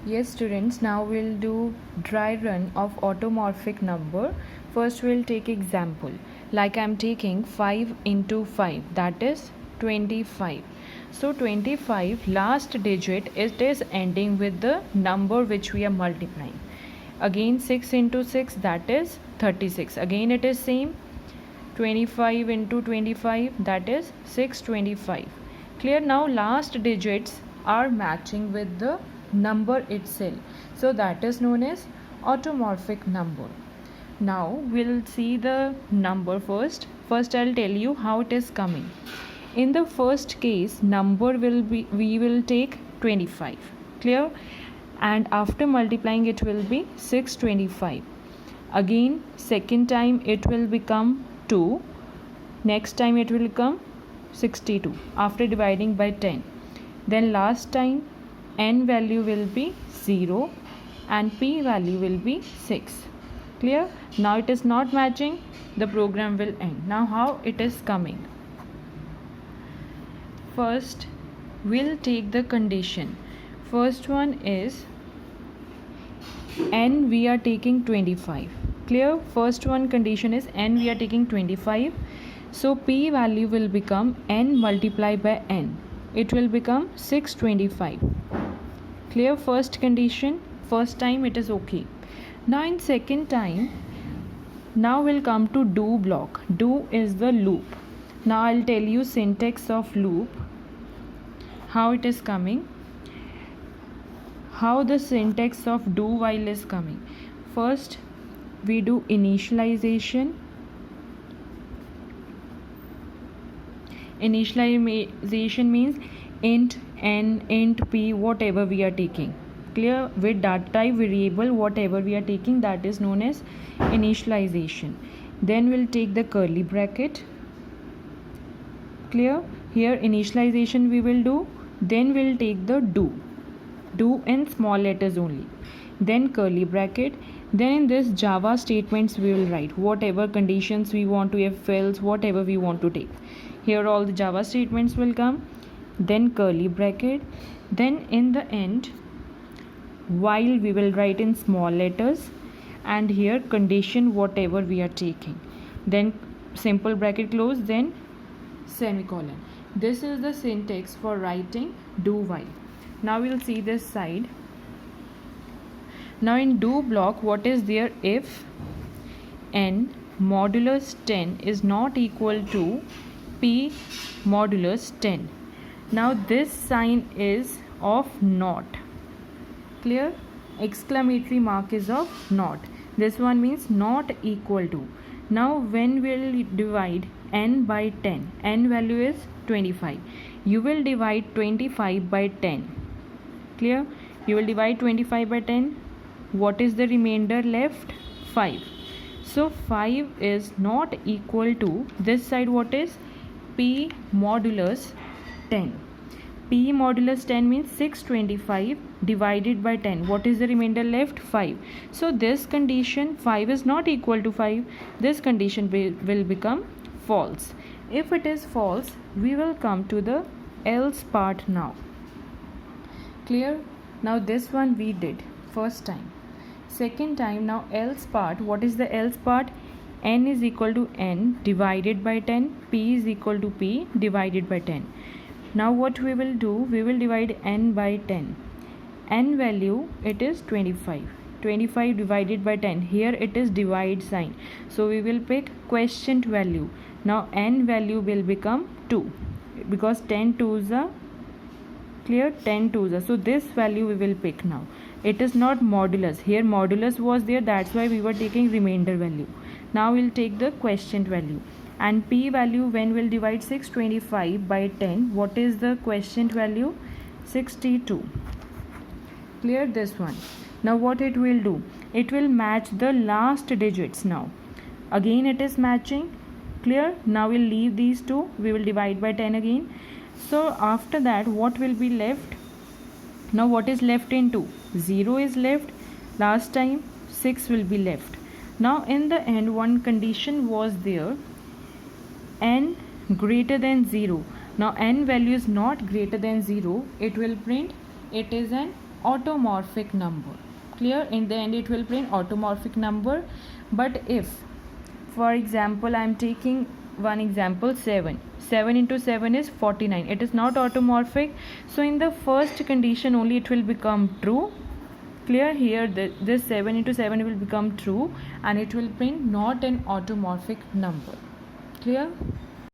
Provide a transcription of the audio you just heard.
Yes students, now we'll do dry run of automorphic number. First we'll take example. Like I'm taking 5 into 5, that is 25. So 25 last digit, it is ending with the number which we are multiplying. Again 6 into 6, that is 36. Again it is same. 25 into 25, that is 625. Clear? Now last digits are matching with the number itself, so that is known as automorphic number. Now we'll see the number first. I'll tell you how it is coming. In the first case, number will be, we will take 25. Clear? And after multiplying it will be 625. Again second time it will become 2. Next time it will become 62 after dividing by 10. Then last time n value will be 0 and p value will be 6. Clear? Now it is not matching, the program will end. Now how it is coming? First we'll take the condition. First one is n we are taking 25. Clear? First one condition is n we are taking 25. So p value will become n multiplied by n. It will become 625. Clear? First condition, first time it is okay. Now in second time, now we'll come to do block. Do is the loop. Now I'll tell you syntax of loop, how it is coming, how the syntax of do while is coming. First we do initialization. Initialization means int n, int p, whatever we are taking. Clear? With data type variable, whatever we are taking, that is known as initialization. Then we'll take the curly bracket. Clear? Here initialization we will do. Then we'll take the do in small letters only. Then curly bracket. Then in this Java statements we will write whatever conditions we want to, if else, whatever we want to take. Here all the Java statements will come. Then curly bracket. Then in the end, while we will write in small letters, and here condition whatever we are taking. Then simple bracket close, then semicolon. This is the syntax for writing do while. Now we'll see this side. Now in do block, what is there? If n modulus 10 is not equal to p modulus 10. Now this sign is of not. Clear? Exclamatory mark is of not. This one means not equal to. Now when we'll divide n by 10, n value is 25. You will divide 25 by 10. Clear? You will divide 25 by 10. What is the remainder left? 5. So 5 is not equal to, this side what is? P modulus 10. P modulus 10 means 625 divided by 10. What is the remainder left? 5. So this condition, 5 is not equal to 5. This condition will become false. If it is false, we will come to the else part now. Clear? Now this one we did first time. Second time, now else part. What is the else part? N is equal to n divided by 10. P is equal to p divided by 10. Now what we will do? We will divide n by 10. N value, it is 25. 25 divided by 10. Here it is divide sign. So we will pick quotient value. Now n value will become 2. Because 10 2s are, clear? 10 2s are. So this value we will pick now. It is not modulus. Here modulus was there. That's why we were taking remainder value. Now we'll take the quotient value. And p value, when we'll divide 625 by 10, what is the quotient value? 62. Clear? This one. Now what it will do? It will match the last digits now. Again it is matching. Clear? Now we'll leave these two. We will divide by 10 again. So after that, what will be left? Now what is left in 2? 0 is left. Last time 6 will be left. Now in the end, one condition was there, n greater than 0. Now n value is not greater than 0. It will print it is an automorphic number. Clear? In the end it will print automorphic number. But if, for example, I am taking one example, 7 into 7 is 49, it is not automorphic, so in the first condition only it will become true. Clear? Here this 7 into 7 will become true and it will print not an automorphic number. Clear?